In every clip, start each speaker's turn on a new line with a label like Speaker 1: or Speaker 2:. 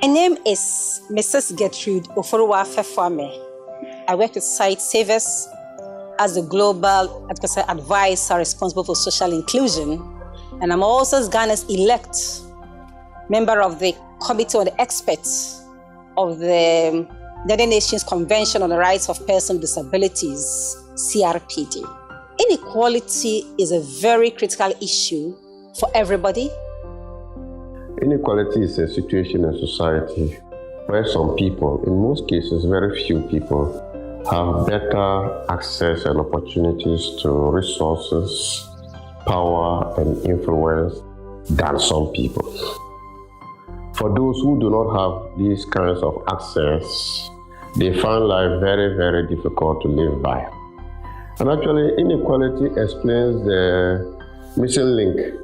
Speaker 1: My name is Mrs. Gertrude Oforuwa Fefwame. I work with Site Savers as the Global Advisor responsible for social inclusion. And I'm also Ghana's elect member of the Committee on the Experts of the United Nations Convention on the Rights of Persons with Disabilities, CRPD. Inequality is a very critical issue for everybody.
Speaker 2: Inequality is a situation in society where some people, in most cases very few people, have better access and opportunities to resources, power, and influence than some people. For those who do not have these kinds of access, they find life very, very difficult to live by. And actually, inequality explains the missing link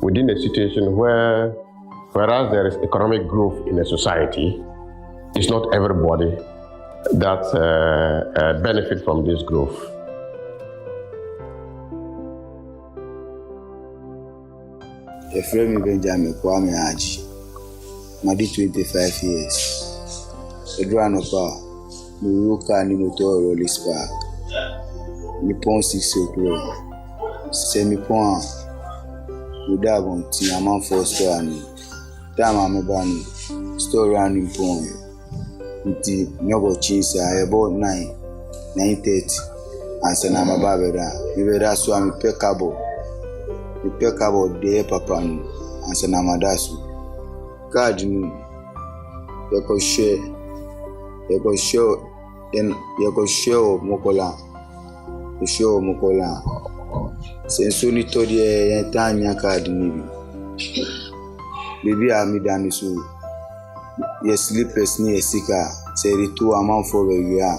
Speaker 2: within a situation whereas there is economic growth in a society, it's not everybody that benefit from this growth.
Speaker 3: Efremi Benjamin Kwame Aji, Madi 25 years. Edwanopa, Muruka Nimoto Rollis Park. Nippon 6 o'clock. Semipon. Udabon Tiaman for Story. Dama Mebani. Story and Nippon. Nti Nogo Chinsa about 9:30. And Sanama Babeda. Nibeda Swami Pekabo. Impeccable day, Papa, and Sanamadasu. Garden, you go show, then you go show Mokola. You show Mokola. Since only told you, Tanya Cardini. Baby, I'm Danisu. Yes, sleepers near Sika, say the 2 amount for a year.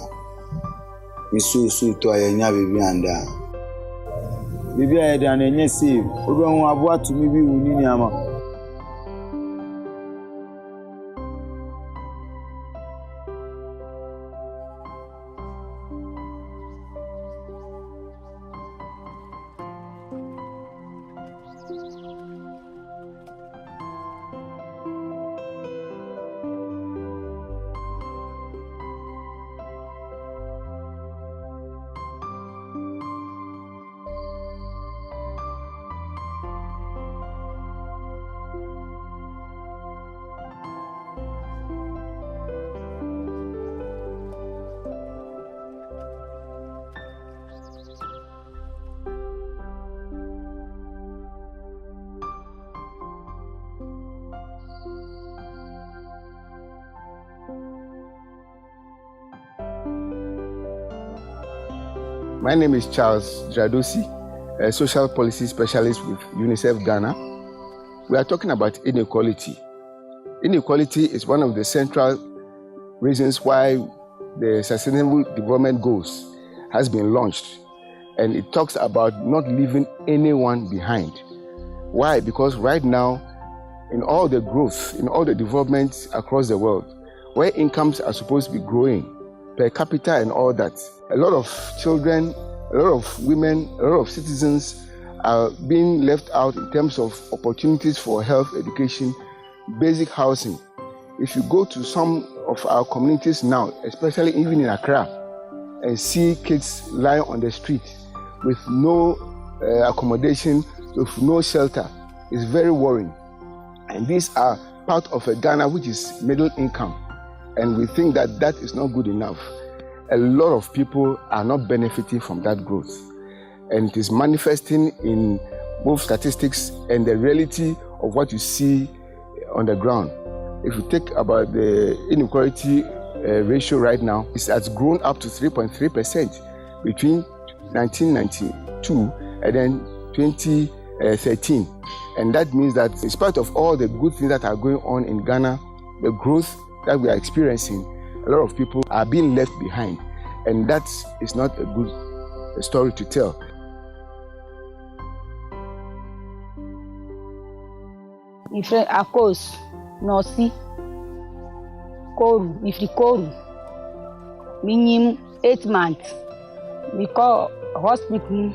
Speaker 3: Misu to a baby under. Bibi a yɛde ananya save obehu aboa to me bi wuni niama.
Speaker 4: My name is Charles Dradosi, a social policy specialist with UNICEF Ghana. We are talking about inequality. Inequality is one of the central reasons why the Sustainable Development Goals has been launched. And it talks about not leaving anyone behind. Why? Because right now, in all the growth, in all the developments across the world, where incomes are supposed to be growing, per capita and all that, a lot of children, a lot of women, a lot of citizens are being left out in terms of opportunities for health, education, basic housing. If you go to some of our communities now, especially even in Accra, and see kids lying on the street with no accommodation, with no shelter, it's very worrying. And these are part of a Ghana which is middle income. And we think that that is not good enough. A lot of people are not benefiting from that growth. And it is manifesting in both statistics and the reality of what you see on the ground. If you take about the inequality ratio right now, it has grown up to 3.3% between 1992 and then 2013. And that means that in spite of all the good things that are going on in Ghana, the growth that we are experiencing, a lot of people are being left behind. And that is not a good story to tell.
Speaker 5: If a cause, no see, Koru, if the Koru, minimum 8 months, we call hospital,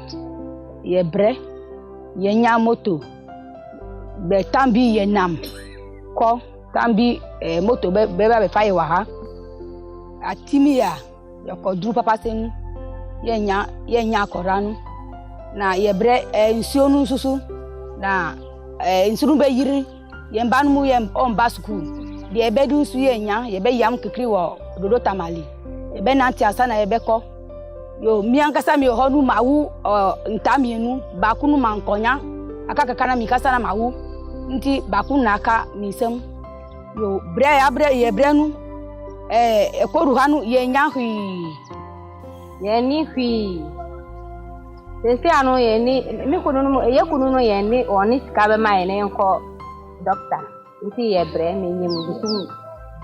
Speaker 5: ye bre, ye nyamoto, betambi ye nam, ko tambi moto be fire wa ha atimi ya yakodru papa senu yenya koranu na yebre nsuo nu susu na nsuru be yiri yemba nu yem on ba school de ebedu nsu yenya yebe yam kikri wo dodo tamali ebe na nti asa na yebe ko yo mi ankasa mi ho nu mawu ntamienu bakunu mankonya aka kana mi kasa na mawu nti bakunu aka mi sem yo bre yebrenu ekoru hanu yenya hwi
Speaker 6: yeni hwi sese anu yeni mi kunu no yeni oni sika be mai ne nko doctor nti yebre me nyim bisu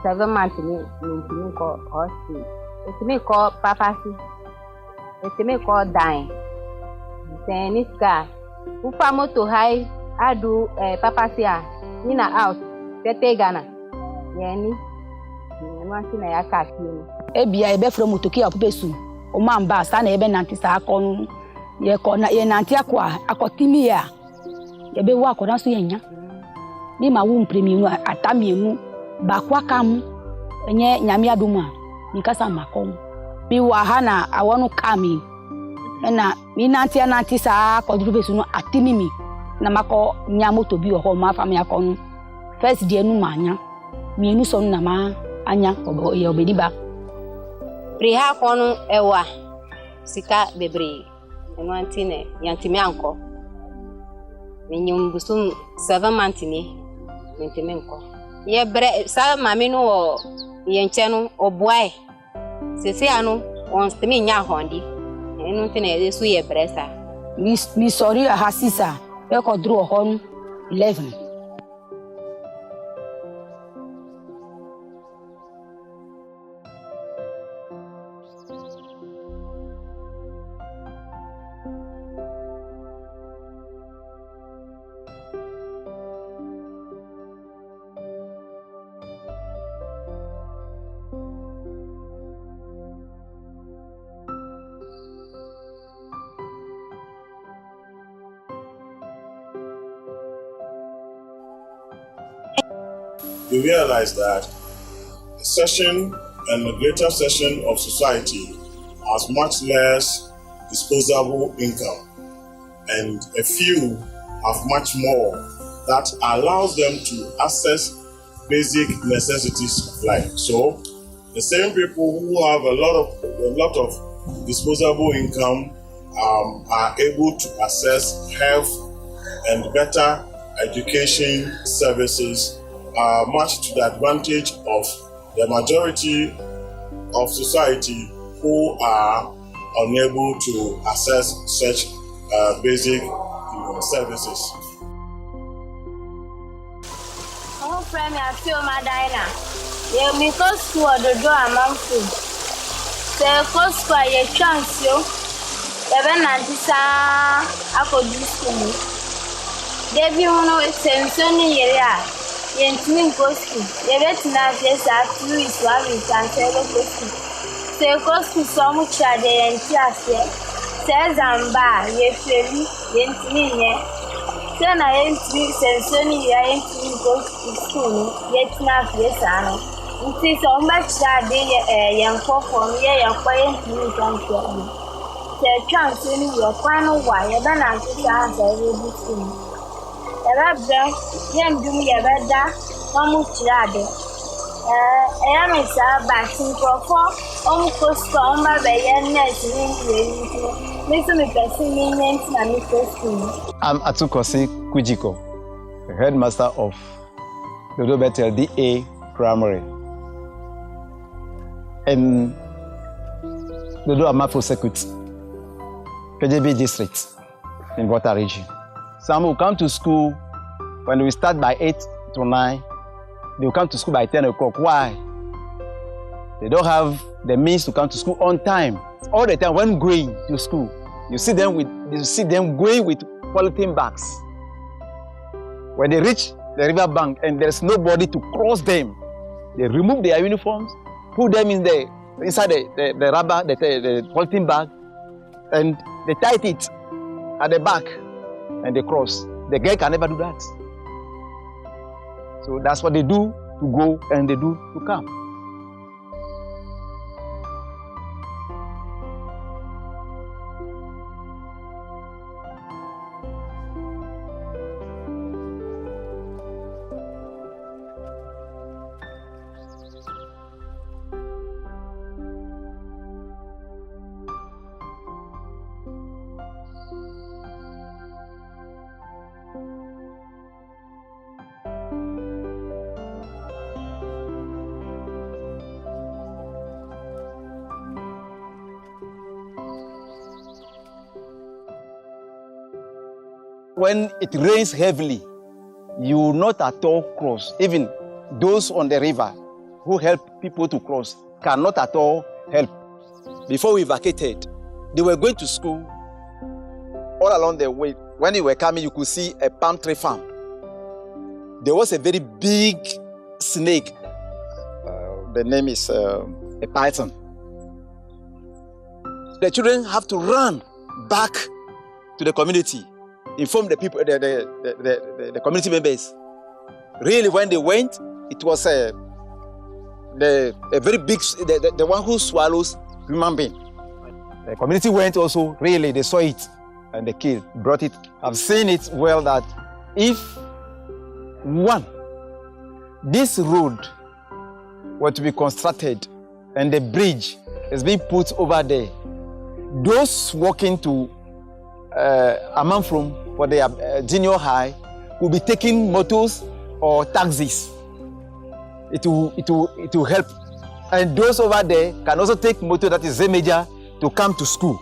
Speaker 6: 7 months ni ntimi ko hospital etimi ko papasi etimi ko dine seni sika ufa moto hai adu papasi a nina out tete Ghana yeni nwanti na ya ka kini
Speaker 5: ebia ebe from motoki apupesu o man ba sa na ebe nanti sa akonu ye ko na ye nanti akwa akotimi ya ebe wa akona so yenya ni ma wu mpremienu atamienu bakwa kam enye nyame aduma ni kasa makom bi wa ha na awonu kami na mi nanti sa akodru pesu no atimimi na mako nya moto bi ho ma fam yakonu first day nu manya mienu so na ma anya ye obediba
Speaker 6: priha konu ewa sika bebre enwanti ne yantimi anko menyum busum 7 months ni mentimi anko ye bre sa mami no ye nche no oboae sese anu on stemi nya hondi enu ti na esu ye bre sa
Speaker 5: mi sorry hasisa e ko dro hon 11.
Speaker 7: We realize that a section and a greater section of society has much less disposable income, and a few have much more that allows them to access basic necessities of life. So the same people who have a lot of disposable income are able to access health and better education services much to the advantage of the majority of society who are unable to access such basic services.
Speaker 6: Oh, friend, I feel my dina. Yeah, me go school the door among food. Say, go school your chance, yo. Even Nantisa, I could do school. Debbie, you know, it's sensing here. Yentini gospel. Yebetina jesa 2 weeks 1 week and tell gospel. Say gospel so much a day and tia says amba ye feli yentini ye. Say na yentini sensoni ye yentini gospel school yetina jesa no. Nti so much a day yenko from ye yenko yentini kan say chance ni ye kwanu wa ye ba na tia say we school. Ebe yendum yebeda omu tirade me sa ba tinkrofo omu kosto omba be ye net ni ye me so me person ni net na me kosto.
Speaker 8: I'm Atukosi Kujiko, the headmaster of Dodo Bethel DA Primary in Dodo Amafo Circuit, KJB district in Water region. Some will come to school when we start by 8 to 9. They will come to school by 10 o'clock. Why? They don't have the means to come to school on time. All the time when going to school, you see them going with polythene bags. When they reach the river bank and there's nobody to cross them, they remove their uniforms, put them inside the rubber, the polythene bag, and they tie it at the back. And they cross. The girl can never do that. So that's what they do to go and they do to come. When it rains heavily, you will not at all cross. Even those on the river who help people to cross cannot at all help. Before we vacated, they were going to school. All along the way, when they were coming, you could see a palm tree farm. There was a very big snake. The name is a python. The children have to run back to the community, inform the people, the community members. Really, when they went, it was a very big, the one who swallows human being. The community went also, really, they saw it and they killed, brought it. I've seen it well that if this road were to be constructed and the bridge is being put over there, those walking to Amanfrom for their junior high will be taking motors or taxis. It will help. And those over there can also take motor, that is Zemeja, to come to school.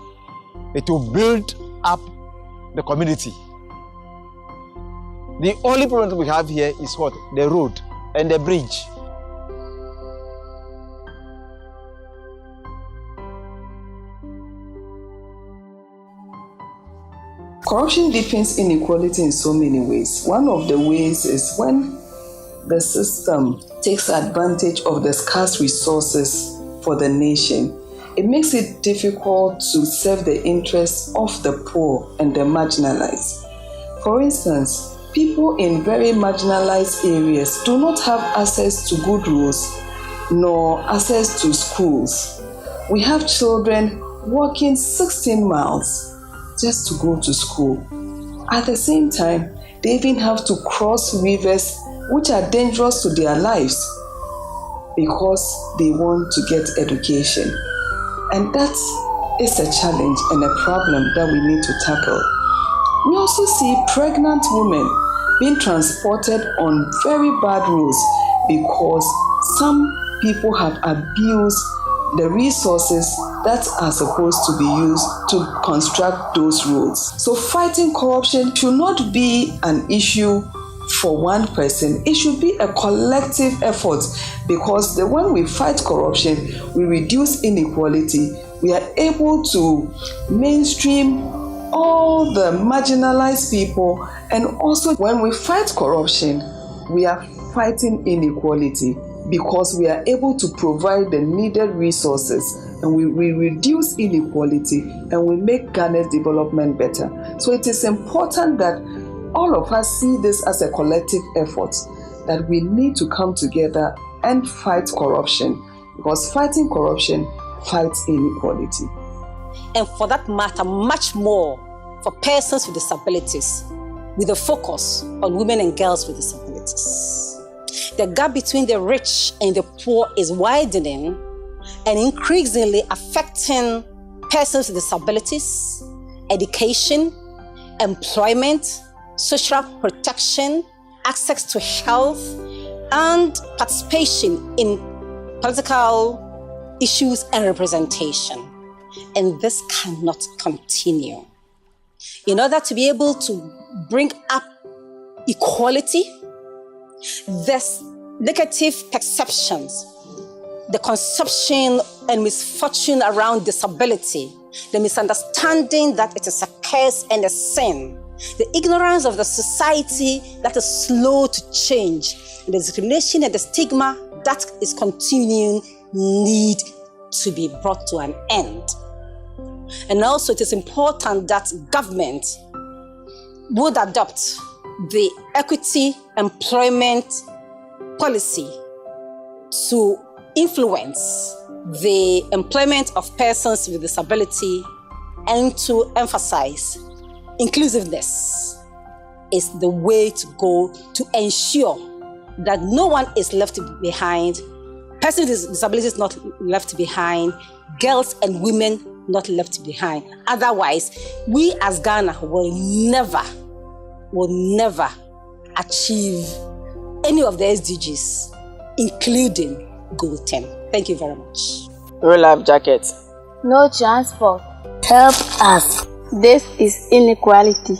Speaker 8: It will build up the community. The only problem that we have here is what? The road and the bridge.
Speaker 9: Corruption deepens inequality in so many ways. One of the ways is when the system takes advantage of the scarce resources for the nation. It makes it difficult to serve the interests of the poor and the marginalized. For instance, people in very marginalized areas do not have access to good roads nor access to schools. We have children walking 16 miles just to go to school. At the same time, they even have to cross rivers which are dangerous to their lives because they want to get education. And that is a challenge and a problem that we need to tackle. We also see pregnant women being transported on very bad roads because some people have abused the resources that are supposed to be used to construct those roads. So fighting corruption should not be an issue for one person. It should be a collective effort because when we fight corruption, we reduce inequality. We are able to mainstream all the marginalized people, and also when we fight corruption, we are fighting inequality because we are able to provide the needed resources, and we reduce inequality and we make Ghana's development better. So it is important that all of us see this as a collective effort, that we need to come together and fight corruption, because fighting corruption fights inequality.
Speaker 1: And for that matter, much more for persons with disabilities, with a focus on women and girls with disabilities. The gap between the rich and the poor is widening and increasingly affecting persons with disabilities, education, employment, social protection, access to health, and participation in political issues and representation. And this cannot continue. In order to be able to bring up equality, there's negative perceptions, the conception and misfortune around disability, the misunderstanding that it is a curse and a sin, the ignorance of the society that is slow to change, and the discrimination and the stigma that is continuing need to be brought to an end. And also it is important that government would adopt the equity, employment, policy to influence the employment of persons with disability and to emphasize inclusiveness is the way to go to ensure that no one is left behind, persons with disabilities not left behind, girls and women not left behind. Otherwise, we as Ghana will never achieve any of the SDGs, including Goal 10. Thank you very much.
Speaker 10: Roll-up jacket.
Speaker 6: No transport. Help us. This is inequality.